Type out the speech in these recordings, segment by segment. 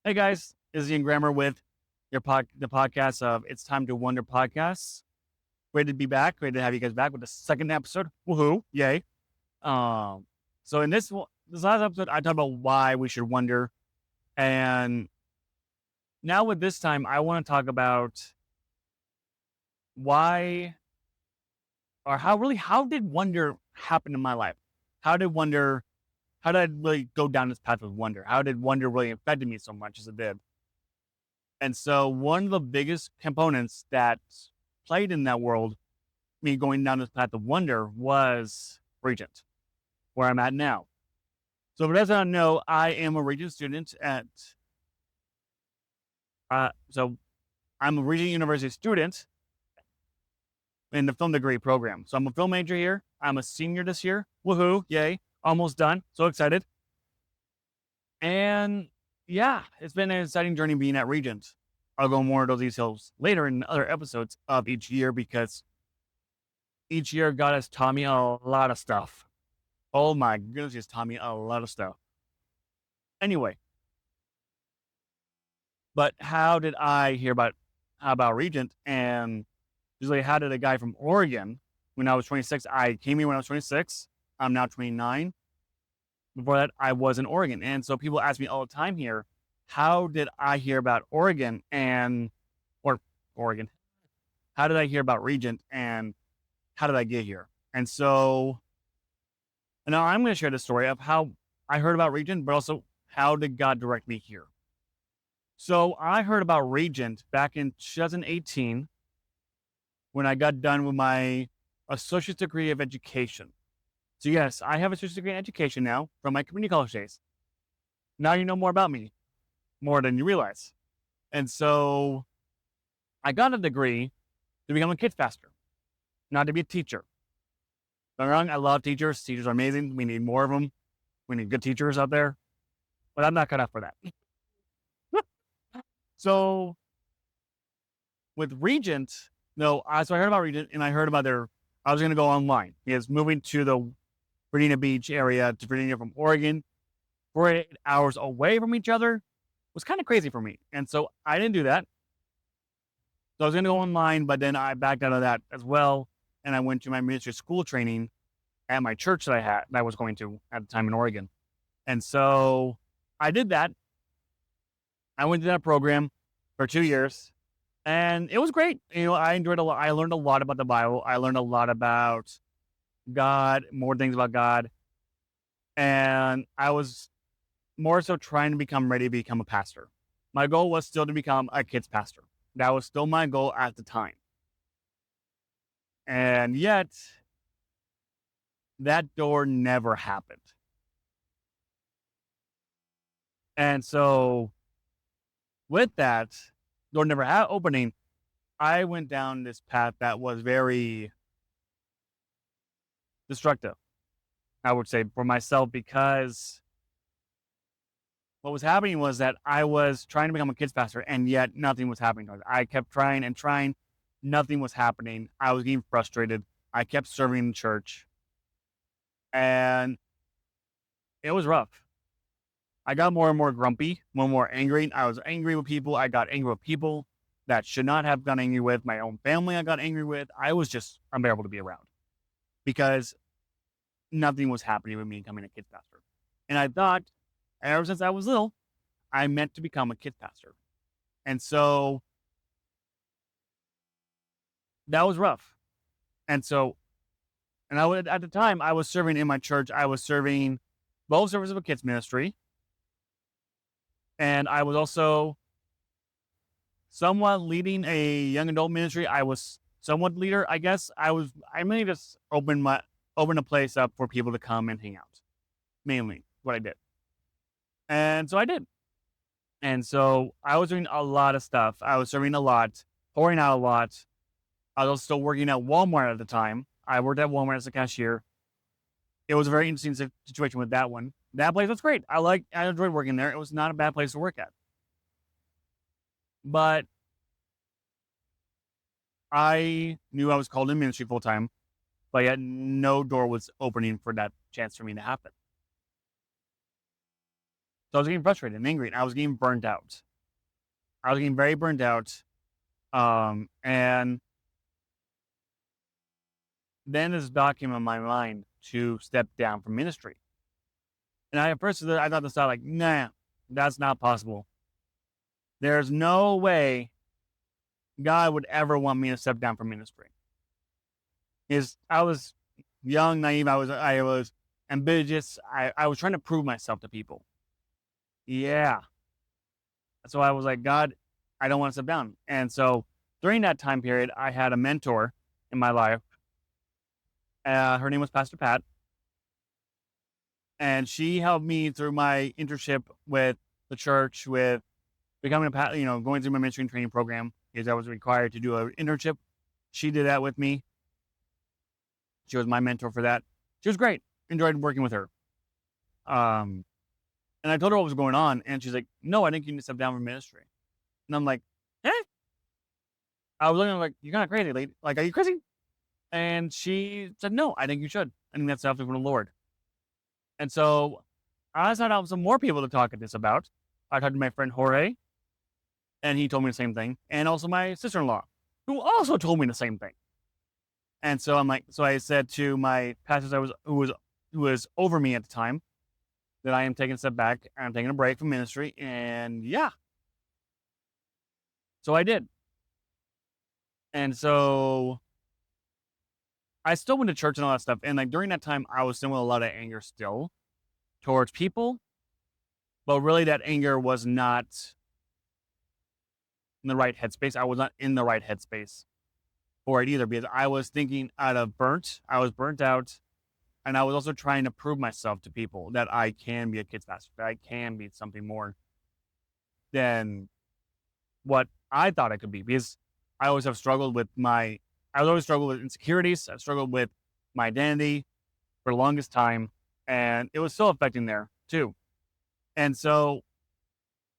Hey guys, this is Ian Grammer with the podcast of It's Time to Wonder podcasts. Great to be back. Great to have you guys back with the second episode. Woohoo! Yay! Um, so in this last episode, I talked about why we should wonder, and now with this time, I want to talk about why or how did wonder happen in my life? How did wonder? How did I really go down this path with wonder? How did wonder really affect me so much as it did? And so one of the biggest components that played in that world, me going down this path of wonder, was Regent, where I'm at now. So for those that don't know, I am a Regent student so I'm a Regent University student in the film degree program. So I'm a film major here. I'm a senior this year. Woohoo, yay, almost done. So excited. And yeah, it's been an exciting journey being at Regent. I'll go more into those details later in other episodes of each year because each year God has taught me a lot of stuff. Oh my goodness, he's taught me a lot of stuff. Anyway, but how did I hear about Regent? And usually, how did a guy from Oregon when I was 26? I came here when I was 26. I'm now 29. Before that, I was in Oregon, and so people ask me all the time here, how did I hear about Oregon or Oregon? How did I hear about Regent, and how did I get here? And so now I'm going to share the story of how I heard about Regent, but also how did God direct me here? So I heard about Regent back in 2018 when I got done with my associate's degree of education. So yes, I have a associate's degree in education now from my community college days. Now you know more about me, more than you realize. And so I got a degree to become a kids pastor, not to be a teacher. Don't get me wrong, I love teachers. Teachers are amazing. We need more of them. We need good teachers out there. But I'm not cut out for that. So with Regent, no, so I heard about Regent and I heard about I was going to go online. Because moving to the Virginia Beach area to Virginia from Oregon, 48 hours away from each other was kind of crazy for me. And so I didn't do that. So I was going to go online, but then I backed out of that as well. And I went to my ministry school training at my church that I was going to at the time in Oregon. And so I did that. I went to that program for 2 years and it was great. I enjoyed a lot. I learned a lot about the Bible. I learned a lot about God, more things about God. And I was more so trying to become ready to become a pastor. My goal was still to become a kids pastor. That was still my goal at the time. And yet that door never happened. And so with that door never opening, I went down this path that was very destructive, I would say, for myself, because what was happening was that I was trying to become a kids pastor and yet nothing was happening. I kept trying and trying. Nothing was happening. I was getting frustrated. I kept serving the church and it was rough. I got more and more grumpy, more and more angry. I was angry with people. I got angry with people that should not have got angry with. My own family I got angry with. I was just unbearable to be around because nothing was happening with me becoming a kids pastor. And I thought, ever since I was little, I meant to become a kids pastor. And so that was rough. And so, and I would, at the time, I was serving in my church. I was serving both services of a kids ministry. And I was also somewhat leading a young adult ministry. I was somewhat leader, I guess. I mainly just opened a place up for people to come and hang out. Mainly what I did. And so I did. And so I was doing a lot of stuff. I was serving a lot, pouring out a lot. I was still working at Walmart at the time. I worked at Walmart as a cashier. It was a very interesting situation with that one. That place was great. I enjoyed working there. It was not a bad place to work at. But I knew I was called in ministry full time, but yet no door was opening for that chance for me to happen. So I was getting frustrated and angry, and I was getting burnt out. I was getting very burnt out. And then this thought came in my mind to step down from ministry. And at first I thought this thought like, nah, that's not possible. There's no way God would ever want me to step down from ministry. I was young, naive. I was ambitious. I was trying to prove myself to people. Yeah. So I was like, God, I don't want to step down. And so during that time period, I had a mentor in my life. Her name was Pastor Pat, and she helped me through my internship with the church, with becoming going through my ministry and training program, because I was required to do an internship. She did that with me. She was my mentor for that. She was great. Enjoyed working with her. And I told her what was going on, and she's like, "No, I think you need to step down from ministry." And I'm like, "Eh?" I was looking at her like, "You're kind of crazy, lady. Like, are you crazy?" And she said, "No, I think you should. I think that's something from the Lord." And so I sought out some more people to talk to this about. I talked to my friend Jorge, and he told me the same thing, and also my sister-in-law, who also told me the same thing. And so I said to my pastor who was over me at the time, that I am taking a step back, I'm taking a break from ministry, and yeah. So I did. And so I still went to church and all that stuff. And like during that time, I was still with a lot of anger still towards people, but really that anger was not in the right headspace. I was not in the right headspace for it either, because I was thinking I was burnt out. And I was also trying to prove myself to people that I can be a kids pastor, that I can be something more than what I thought I could be, because I always struggled with insecurities. I've struggled with my identity for the longest time, and it was still affecting there too. And so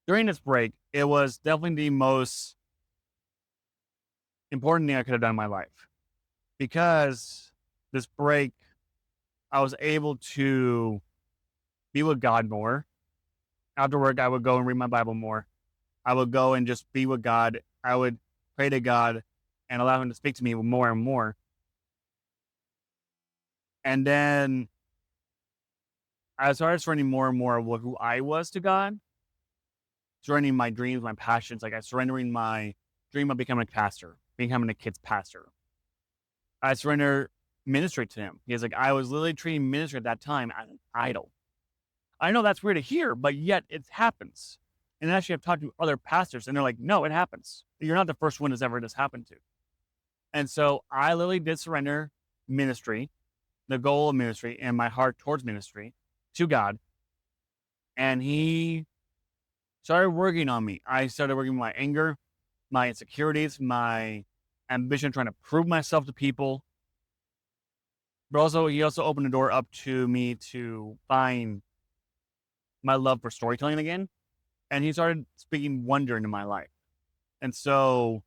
during this break, it was definitely the most important thing I could have done in my life, because this break, I was able to be with God more. After work, I would go and read my Bible more. I would go and just be with God. I would pray to God and allow him to speak to me more and more. And then I started surrendering more and more of who I was to God, surrendering my dreams, my passions. Like I surrendering my dream of becoming a pastor, becoming a kids pastor. I surrender ministry to him, because like I was literally treating ministry at that time as an idol. I know that's weird to hear, but yet it happens. And actually, I've talked to other pastors, and they're like, "No, it happens. You're not the first one that's ever this happened to." And so I literally did surrender ministry, the goal of ministry, and my heart towards ministry to God. And he started working on me. I started working with my anger, my insecurities, my ambition, trying to prove myself to people. But he also opened the door up to me to find my love for storytelling again. And he started speaking wonder into my life. And so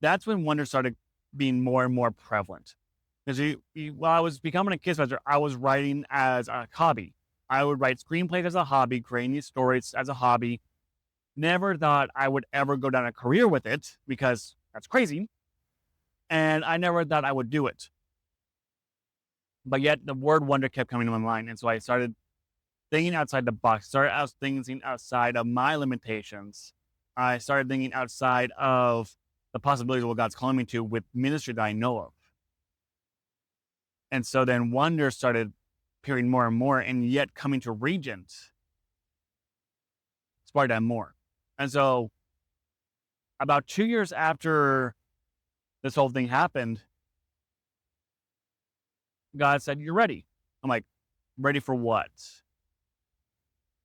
that's when wonder started being more and more prevalent. Because while I was becoming a kids pastor, I was writing as a hobby. I would write screenplays as a hobby, creating these stories as a hobby. Never thought I would ever go down a career with it, because that's crazy. And I never thought I would do it. But yet the word wonder kept coming to my mind. And so I started thinking outside the box, started thinking outside of my limitations. I started thinking outside of the possibilities of what God's calling me to with ministry that I know of. And so then wonder started appearing more and more, and yet coming to Regent sparked that more. And so about 2 years after this whole thing happened, God said, "You're ready." I'm like, "Ready for what?"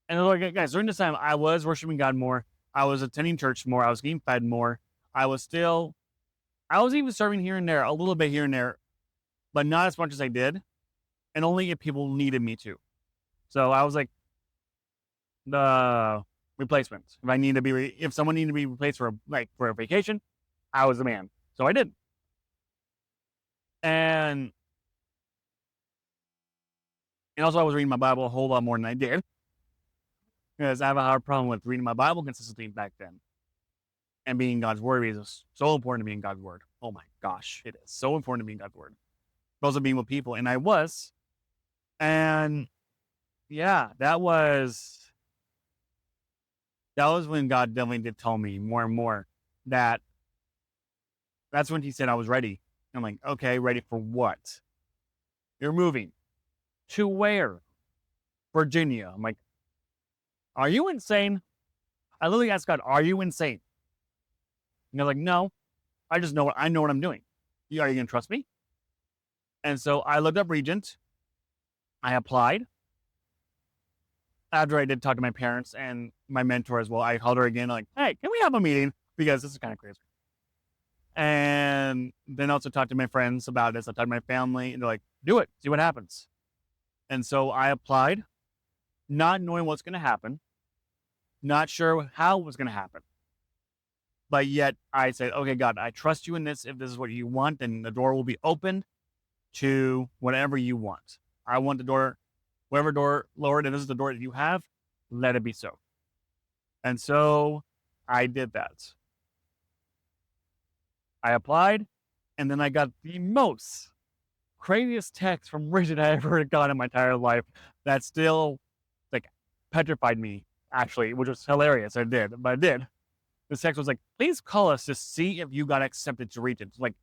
And they're like, "Guys, during this time, I was worshiping God more. I was attending church more. I was getting fed more. I was even serving here and there, a little bit here and there, but not as much as I did. And only if people needed me to." So I was like the replacement. If someone needed to be replaced for a vacation, I was the man. So I did. And also I was reading my Bible a whole lot more than I did. because I have a hard problem with reading my Bible consistently back then and being God's word is so important to be in God's word. Oh my gosh, it is so important to be in God's word. But also being with people, and I was, and yeah, that was when God definitely did tell me more and more that that's when He said I was ready. I'm like, okay, ready for what? You're moving to where? Virginia. I'm like, are you insane? I literally asked God, are you insane? And they're like, no, I know what I'm doing. Are you gonna trust me? And so I looked up Regent. I applied. After I did talk to my parents and my mentor as well, I called her again, like, hey, can we have a meeting? Because this is kind of crazy. And then also talked to my friends about this. I talked to my family, and they're like, do it, see what happens. And so I applied, not knowing what's going to happen, not sure how it was going to happen. But yet I said, okay, God, I trust you in this. If this is what you want, then the door will be opened to whatever you want. I want the door, whatever door, Lord, and this is the door that you have, let it be so. And so I did that. I applied, and then I got the most craziest text from Regent I ever got in my entire life that still like petrified me, actually, which was hilarious. I did, but I did. The text was like, please call us to see if you got accepted to Regent. Like,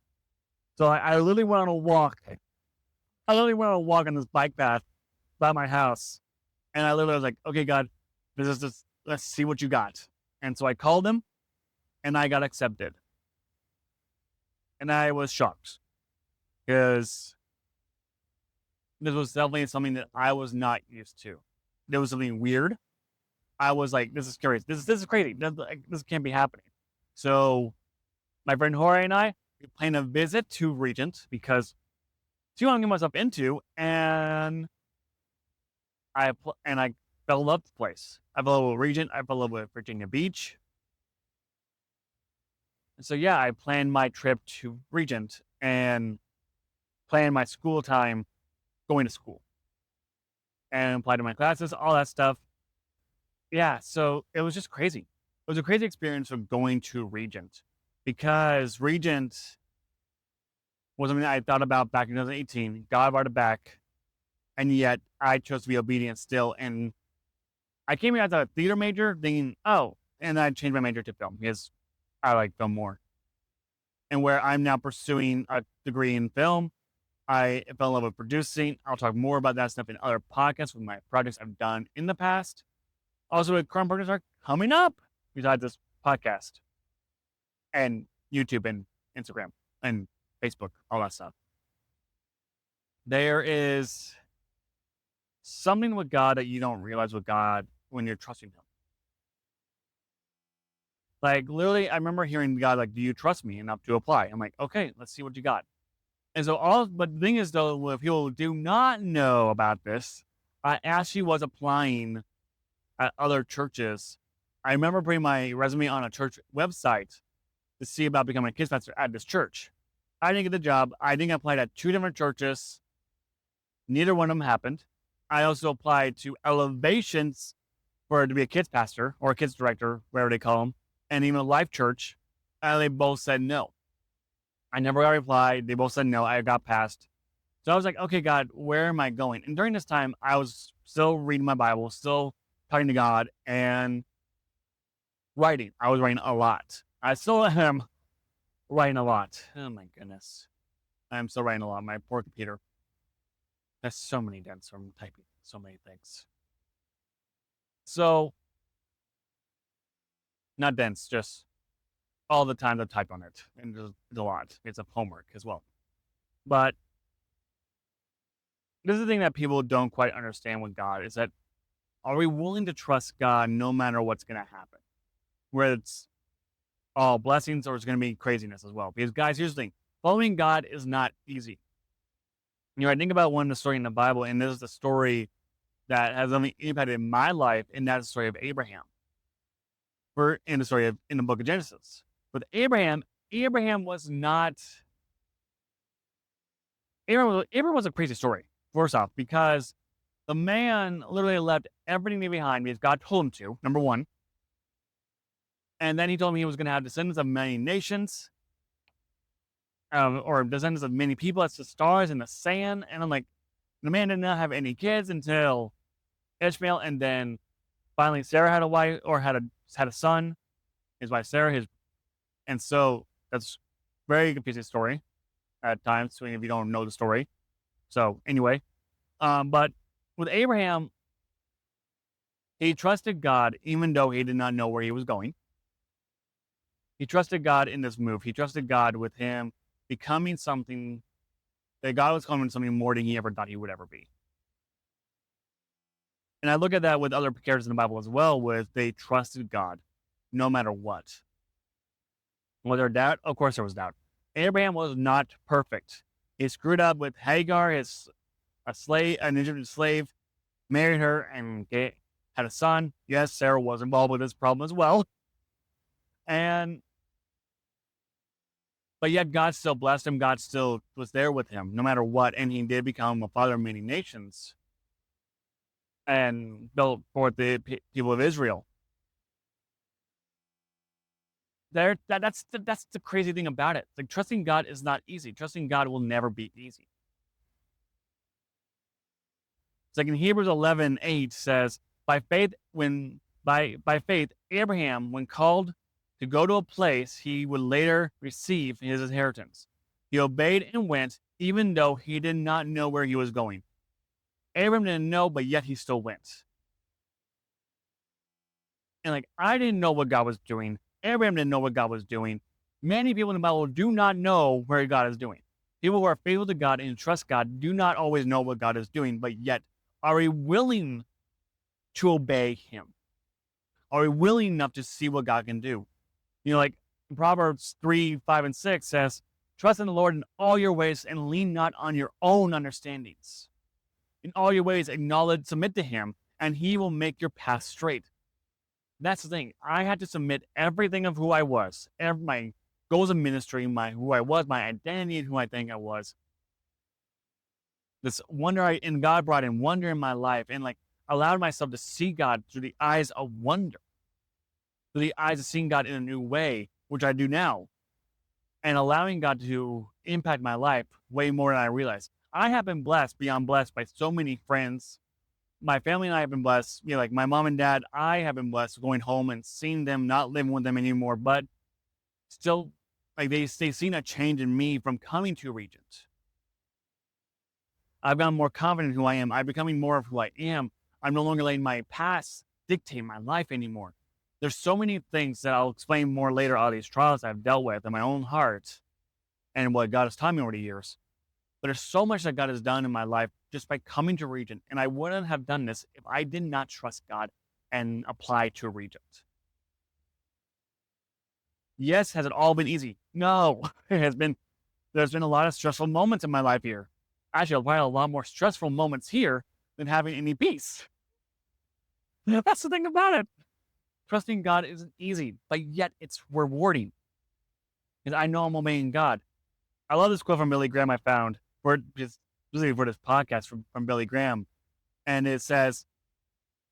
so I literally went on a walk. I literally went on a walk on this bike path by my house. And I literally was like, okay, God, this is just, let's see what you got. And so I called him and I got accepted. And I was shocked because this was definitely something that I was not used to. There was something weird. I was like, this is curious. This is crazy. This can't be happening. So my friend Jorge and I, we planned a visit to Regent because see what I'm getting myself into, and I fell in love with the place. I fell in love with Regent. I fell in love with Virginia Beach. And so yeah, I planned my trip to Regent and planned my school time going to school and applied to my classes, all that stuff. Yeah, so it was just crazy. It was a crazy experience of going to Regent because Regent was something I thought about back in 2018. God brought it back, and yet I chose to be obedient still. And I came here as a theater major thinking, oh, and I changed my major to film because I like film more. And where I'm now pursuing a degree in film, I fell in love with producing. I'll talk more about that stuff in other podcasts with my projects I've done in the past. Also, with current projects are coming up besides this podcast and YouTube and Instagram and Facebook, all that stuff. There is something with God that you don't realize with God when you're trusting Him. Like literally, I remember hearing God like, "Do you trust me enough to apply?" I'm like, "Okay, let's see what you got." And so but the thing is though, if people do not know about this, I actually was applying at other churches. I remember putting my resume on a church website to see about becoming a kids pastor at this church. I didn't get the job. I think I applied at 2 different churches. Neither one of them happened. I also applied to Elevations to be a kids pastor or a kids director, whatever they call them, and even a life church. And they both said no. I never got a reply. They both said no. I got passed. So I was like, okay, God, where am I going? And during this time, I was still reading my Bible, still talking to God, and writing. I was writing a lot. I still am writing a lot. Oh my goodness. I'm still writing a lot. My poor computer. There's so many dents from typing so many things. So, not dents, just all the time to type on it. And there's a lot. It's a homework as well. But this is the thing that people don't quite understand with God is that are we willing to trust God no matter what's going to happen? Where it's all blessings or it's going to be craziness as well. Because guys, here's the thing. Following God is not easy. I think about one of the story in the Bible, and this is the story that has only impacted my life, and that's the story of Abraham. We're in the story of in the book of Genesis. With Abraham was not Abraham was a crazy story, first off, because The man literally left everything behind because God told him to, number one. And then he told me he was going to have descendants of many nations, or descendants of many people. That's the stars and the sand. And I'm like, the man did not have any kids until Ishmael, and then finally Sarah had a wife, or had a son. His wife Sarah, and so that's very confusing story at times if you don't know the story. So anyway, but with Abraham, he trusted God even though he did not know where he was going. He trusted God in this move. He trusted God with him becoming something, that God was becoming something more than he ever thought he would ever be. And I look at that with other characters in the Bible as well, with they trusted God no matter what. Was there doubt? Of course there was doubt. Abraham was not perfect. He screwed up with Hagar, an Egyptian slave, married her, and had a son. Yes, Sarah was involved with this problem as well. But yet God still blessed him. God still was there with him no matter what. And he did become a father of many nations and built for the people of Israel. That's the crazy thing about it. Like, trusting God is not easy. Trusting God will never be easy. It's like in Hebrews 11:8 says, by faith, Abraham, when called to go to a place he would later receive his inheritance, he obeyed and went, even though he did not know where he was going. Abraham didn't know, but yet he still went. And like, I didn't know what God was doing. Abraham didn't know what God was doing. Many people in the Bible do not know where God is doing. People who are faithful to God and trust God do not always know what God is doing, but yet are we willing to obey him? Are we willing enough to see what God can do? You know, like Proverbs 3:5-6 says, trust in the Lord in all your ways and lean not on your own understandings. In all your ways, submit to him, and he will make your path straight. That's the thing. I had to submit everything of who I was, my goals of ministry, who I was, my identity, and who I think I was. This wonder and God brought in wonder in my life, and like allowed myself to see God through the eyes of wonder, through the eyes of seeing God in a new way, which I do now, and allowing God to impact my life way more than I realized. I have been blessed beyond blessed by so many friends. My family and I have been blessed. You know, like my mom and dad, I have been blessed going home and seeing them, not living with them anymore, but still, like they've seen a change in me from coming to Regent. I've gotten more confident in who I am. I'm becoming more of who I am. I'm no longer letting my past dictate my life anymore. There's so many things that I'll explain more later, all these trials I've dealt with in my own heart and what God has taught me over the years. But there's so much that God has done in my life just by coming to Regent. And I wouldn't have done this if I did not trust God and apply to Regent. Yes, has it all been easy? No, there's been a lot of stressful moments in my life here. Actually, probably a lot more stressful moments here than having any peace. That's the thing about it. Trusting God isn't easy, but yet it's rewarding. Because I know I'm obeying God. I love this quote from Billy Graham I found specifically for this podcast from Billy Graham. And it says,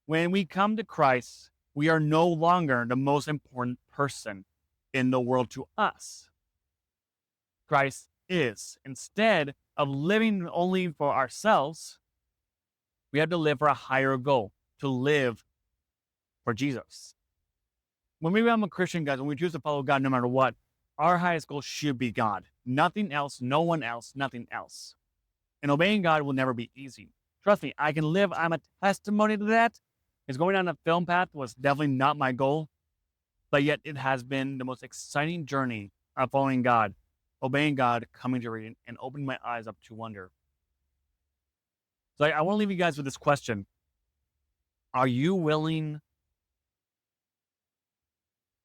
when we come to Christ, we are no longer the most important person in the world to us. Christ is. Instead of living only for ourselves, we have to live for a higher goal, to live for Jesus. When we become a Christian, guys, when we choose to follow God no matter what, our highest goal should be God. Nothing else, no one else, nothing else. And obeying God will never be easy. Trust me, I can live. I'm a testimony to that. Because going down the film path was definitely not my goal, but yet it has been the most exciting journey of following God, obeying God, coming to reading, and opening my eyes up to wonder. So I want to leave you guys with this question. Are you willing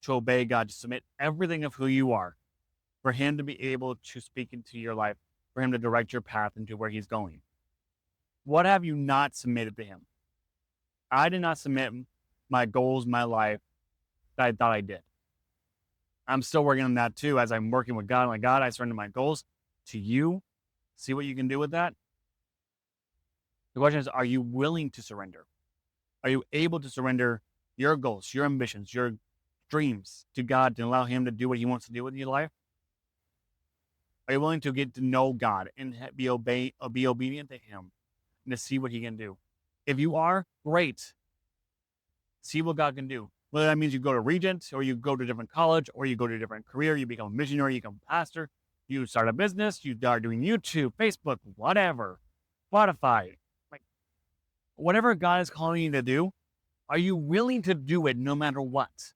to obey God, to submit everything of who you are, for him to be able to speak into your life, for him to direct your path into where he's going? What have you not submitted to him? I did not submit my goals, my life, that I thought I did. I'm still working on that too, as I'm working with God. I'm like, God, I surrender my goals to you. See what you can do with that. The question is, are you willing to surrender? Are you able to surrender your goals, your ambitions, your dreams to God and allow Him to do what He wants to do with your life? Are you willing to get to know God and be obedient to Him and to see what He can do? If you are, great. See what God can do. Whether that means you go to Regent, or you go to a different college, or you go to a different career, you become a missionary, you become a pastor, you start a business, you start doing YouTube, Facebook, whatever, Spotify, like whatever God is calling you to do, are you willing to do it no matter what?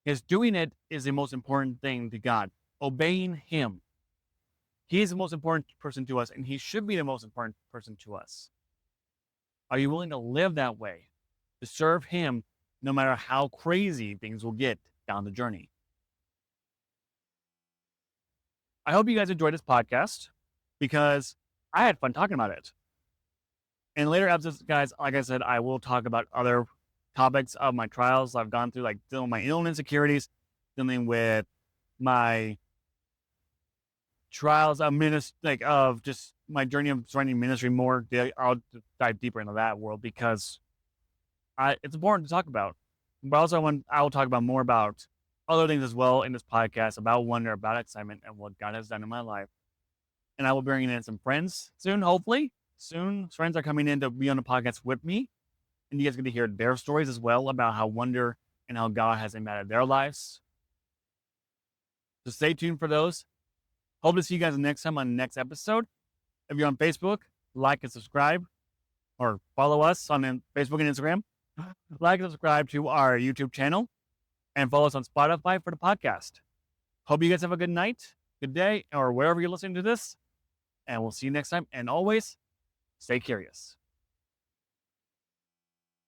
Because doing it is the most important thing to God. Obeying Him. He is the most important person to us, and He should be the most important person to us. Are you willing to live that way? To serve Him no matter how crazy things will get down the journey? I hope you guys enjoyed this podcast because I had fun talking about it. In later episodes, guys, like I said, I will talk about other topics of my trials I've gone through, like dealing with my own insecurities, dealing with my trials of of just my journey of surrendering ministry more. I'll dive deeper into that world because it's important to talk about. But also, I will talk about more about other things as well in this podcast about wonder, about excitement, and what God has done in my life. And I will bring in some friends soon, hopefully. Soon, friends are coming in to be on the podcast with me. And you guys get to hear their stories as well about how wonder and how God has impacted their lives. So stay tuned for those. Hope to see you guys next time on the next episode. If you're on Facebook, like and subscribe, or follow us on Facebook and Instagram. Like and subscribe to our YouTube channel, and follow us on Spotify for the podcast. Hope you guys have a good night, good day, or wherever you're listening to this. And we'll see you next time. And always, stay curious.